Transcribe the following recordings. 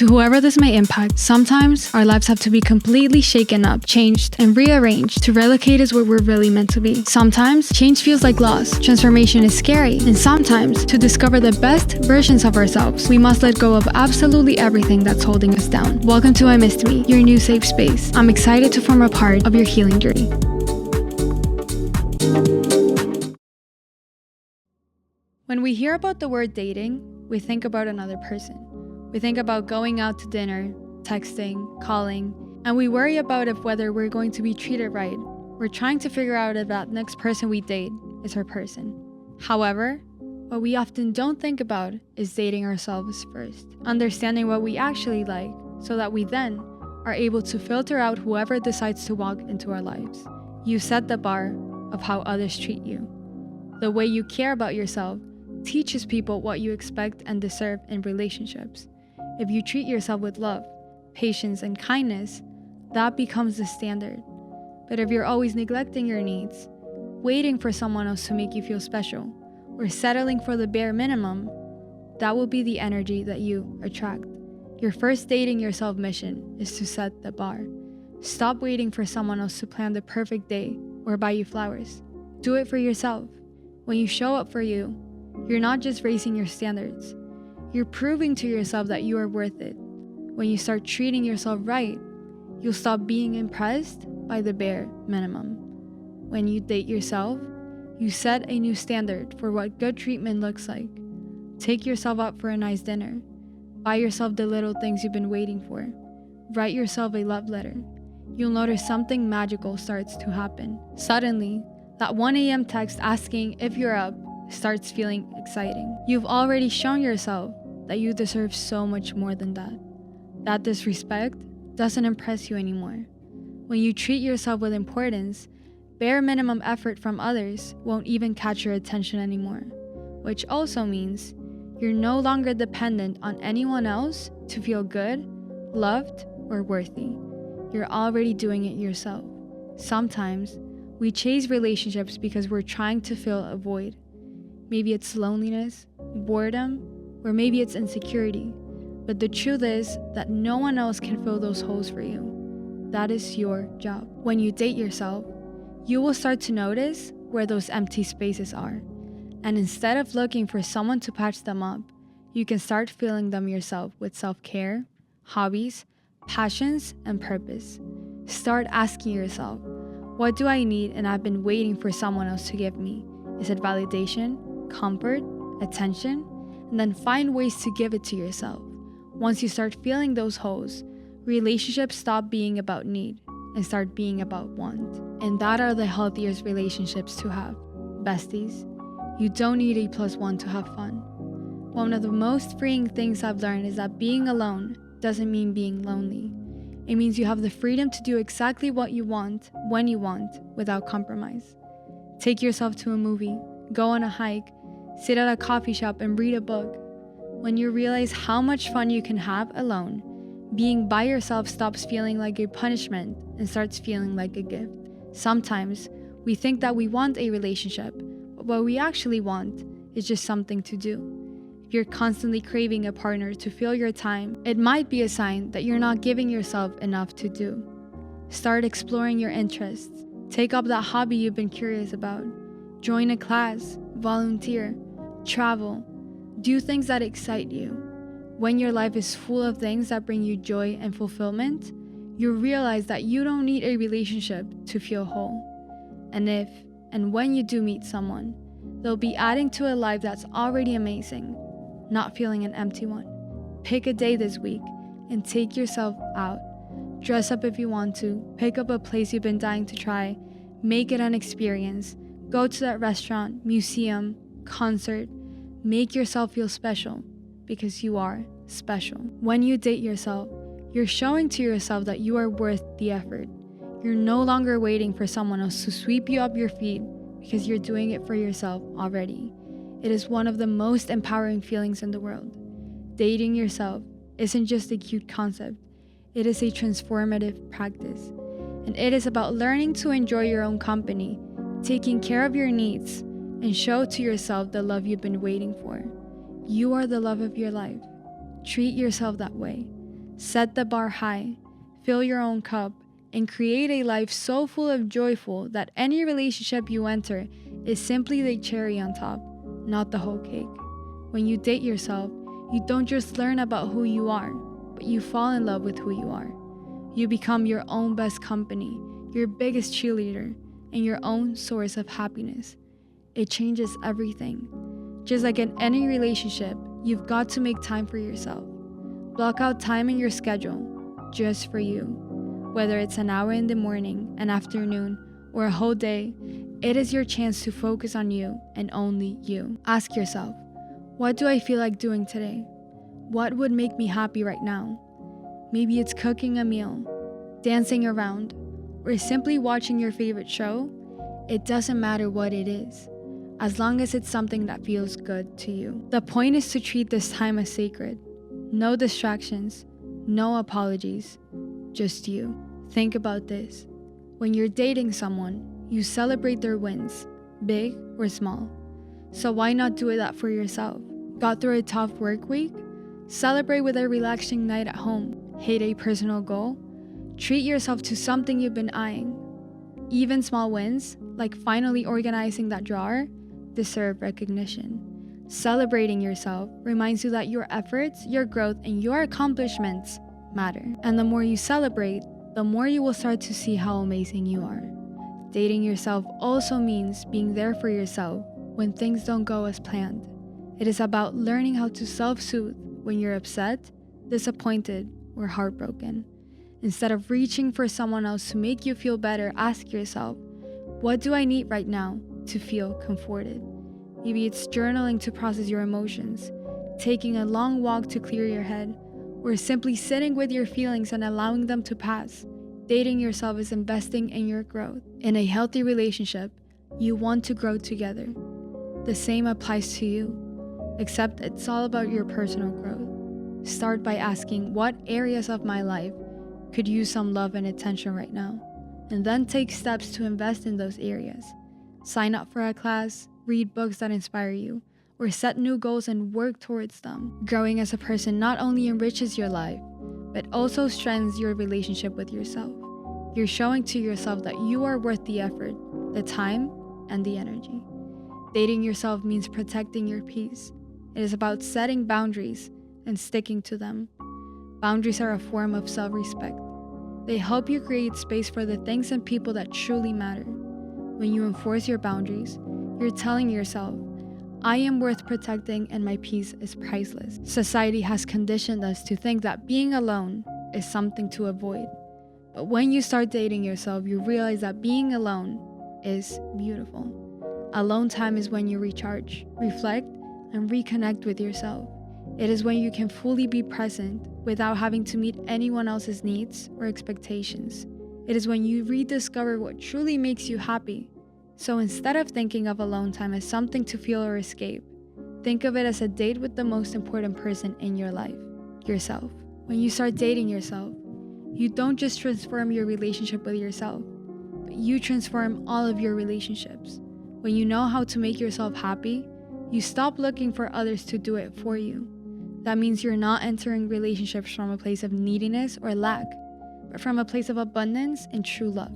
To whoever this may impact, sometimes our lives have to be completely shaken up, changed, and rearranged to relocate us where we're really meant to be. Sometimes, change feels like loss, transformation is scary, and sometimes, to discover the best versions of ourselves, we must let go of absolutely everything that's holding us down. Welcome to I Missed Me, your new safe space. I'm excited to form a part of your healing journey. When we hear about the word dating, we think about another person. We think about going out to dinner, texting, calling, and we worry about whether we're going to be treated right. We're trying to figure out if that next person we date is our person. However, what we often don't think about is dating ourselves first, understanding what we actually like so that we then are able to filter out whoever decides to walk into our lives. You set the bar of how others treat you. The way you care about yourself teaches people what you expect and deserve in relationships. If you treat yourself with love, patience, and kindness, that becomes the standard. But if you're always neglecting your needs, waiting for someone else to make you feel special, or settling for the bare minimum, that will be the energy that you attract. Your first dating yourself mission is to set the bar. Stop waiting for someone else to plan the perfect day or buy you flowers. Do it for yourself. When you show up for you, you're not just raising your standards. You're proving to yourself that you are worth it. When you start treating yourself right, you'll stop being impressed by the bare minimum. When you date yourself, you set a new standard for what good treatment looks like. Take yourself out for a nice dinner. Buy yourself the little things you've been waiting for. Write yourself a love letter. You'll notice something magical starts to happen. Suddenly, that 1 a.m. text asking if you're up starts feeling exciting. You've already shown yourself that you deserve so much more than that. That disrespect doesn't impress you anymore. When you treat yourself with importance, bare minimum effort from others won't even catch your attention anymore, which also means you're no longer dependent on anyone else to feel good, loved, or worthy. You're already doing it yourself. Sometimes, we chase relationships because we're trying to fill a void. Maybe it's loneliness, boredom, or maybe it's insecurity. But the truth is that no one else can fill those holes for you. That is your job. When you date yourself, you will start to notice where those empty spaces are. And instead of looking for someone to patch them up, you can start filling them yourself with self-care, hobbies, passions, and purpose. Start asking yourself, what do I need and I've been waiting for someone else to give me? Is it validation, comfort, attention? And then find ways to give it to yourself. Once you start feeling those holes, relationships stop being about need and start being about want. And that are the healthiest relationships to have. Besties, you don't need a +1 to have fun. One of the most freeing things I've learned is that being alone doesn't mean being lonely. It means you have the freedom to do exactly what you want, when you want, without compromise. Take yourself to a movie, go on a hike, sit at a coffee shop and read a book. When you realize how much fun you can have alone, being by yourself stops feeling like a punishment and starts feeling like a gift. Sometimes, we think that we want a relationship, but what we actually want is just something to do. If you're constantly craving a partner to fill your time, it might be a sign that you're not giving yourself enough to do. Start exploring your interests. Take up that hobby you've been curious about. Join a class, volunteer, travel, do things that excite you. When your life is full of things that bring you joy and fulfillment, you realize that you don't need a relationship to feel whole. And if and when you do meet someone, they'll be adding to a life that's already amazing, not feeling an empty one. Pick a day this week and take yourself out. Dress up if you want to, pick up a place you've been dying to try, make it an experience. Go to that restaurant, museum, concert. Make yourself feel special because you are special. When you date yourself, you're showing to yourself that you are worth the effort. You're no longer waiting for someone else to sweep you up your feet because you're doing it for yourself already. It is one of the most empowering feelings in the world. Dating yourself isn't just a cute concept. It is a transformative practice. And it is about learning to enjoy your own company, taking care of your needs, and show to yourself the love you've been waiting for. You are the love of your life. Treat yourself that way. Set the bar high, fill your own cup, and create a life so full of joyful that any relationship you enter is simply the cherry on top, not the whole cake. When you date yourself, you don't just learn about who you are, but you fall in love with who you are. You become your own best company, your biggest cheerleader, and your own source of happiness. It changes everything. Just like in any relationship, you've got to make time for yourself. Block out time in your schedule, just for you. Whether it's an hour in the morning, an afternoon, or a whole day, it is your chance to focus on you and only you. Ask yourself, what do I feel like doing today? What would make me happy right now? Maybe it's cooking a meal, dancing around, or simply watching your favorite show. It doesn't matter what it is, as long as it's something that feels good to you. The point is to treat this time as sacred. No distractions, no apologies, just you. Think about this. When you're dating someone, you celebrate their wins, big or small. So why not do that for yourself? Got through a tough work week? Celebrate with a relaxing night at home. Hit a personal goal? Treat yourself to something you've been eyeing. Even small wins, like finally organizing that drawer, deserve recognition. Celebrating yourself reminds you that your efforts, your growth, and your accomplishments matter. And the more you celebrate, the more you will start to see how amazing you are. Dating yourself also means being there for yourself when things don't go as planned. It is about learning how to self-soothe when you're upset, disappointed, or heartbroken. Instead of reaching for someone else to make you feel better, ask yourself, what do I need right now to feel comforted? Maybe it's journaling to process your emotions, taking a long walk to clear your head, or simply sitting with your feelings and allowing them to pass. Dating yourself is investing in your growth. In a healthy relationship, you want to grow together. The same applies to you, except it's all about your personal growth. Start by asking, what areas of my life could use some love and attention right now? And then take steps to invest in those areas. Sign up for a class, read books that inspire you, or set new goals and work towards them. Growing as a person not only enriches your life, but also strengthens your relationship with yourself. You're showing to yourself that you are worth the effort, the time, and the energy. Dating yourself means protecting your peace. It is about setting boundaries and sticking to them. Boundaries are a form of self-respect. They help you create space for the things and people that truly matter. When you enforce your boundaries, you're telling yourself, I am worth protecting and my peace is priceless. Society has conditioned us to think that being alone is something to avoid. But when you start dating yourself, you realize that being alone is beautiful. Alone time is when you recharge, reflect, and reconnect with yourself. It is when you can fully be present without having to meet anyone else's needs or expectations. It is when you rediscover what truly makes you happy. So instead of thinking of alone time as something to feel or escape, think of it as a date with the most important person in your life, yourself. When you start dating yourself, you don't just transform your relationship with yourself, but you transform all of your relationships. When you know how to make yourself happy, you stop looking for others to do it for you. That means you're not entering relationships from a place of neediness or lack, but from a place of abundance and true love.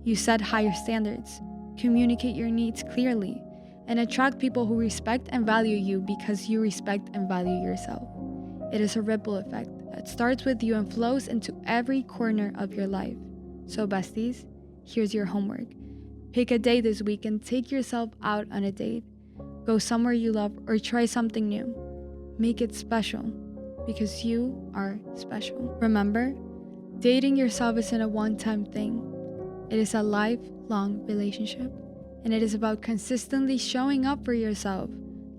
You set higher standards, communicate your needs clearly, and attract people who respect and value you because you respect and value yourself. It is a ripple effect that starts with you and flows into every corner of your life. So besties, here's your homework. Pick a day this week and take yourself out on a date. Go somewhere you love or try something new. Make it special because you are special. Remember, dating yourself isn't a one-time thing. It is a lifelong relationship, and it is about consistently showing up for yourself,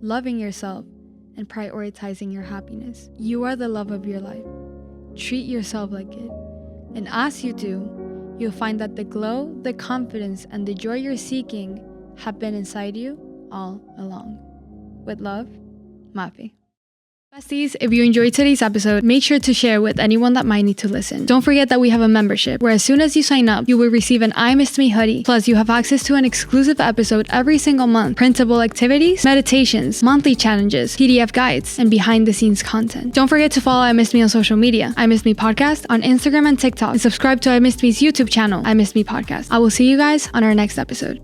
loving yourself, and prioritizing your happiness. You are the love of your life. Treat yourself like it. And as you do, you'll find that the glow, the confidence, and the joy you're seeking have been inside you all along. With love, Mafe. Besties, if you enjoyed today's episode, make sure to share with anyone that might need to listen. Don't forget that we have a membership where as soon as you sign up, you will receive an I Missed Me hoodie. Plus, you have access to an exclusive episode every single month, printable activities, meditations, monthly challenges, PDF guides, and behind the scenes content. Don't forget to follow I Missed Me on social media, I Missed Me Podcast on Instagram and TikTok, and subscribe to I Missed Me's YouTube channel, I Missed Me Podcast. I will see you guys on our next episode.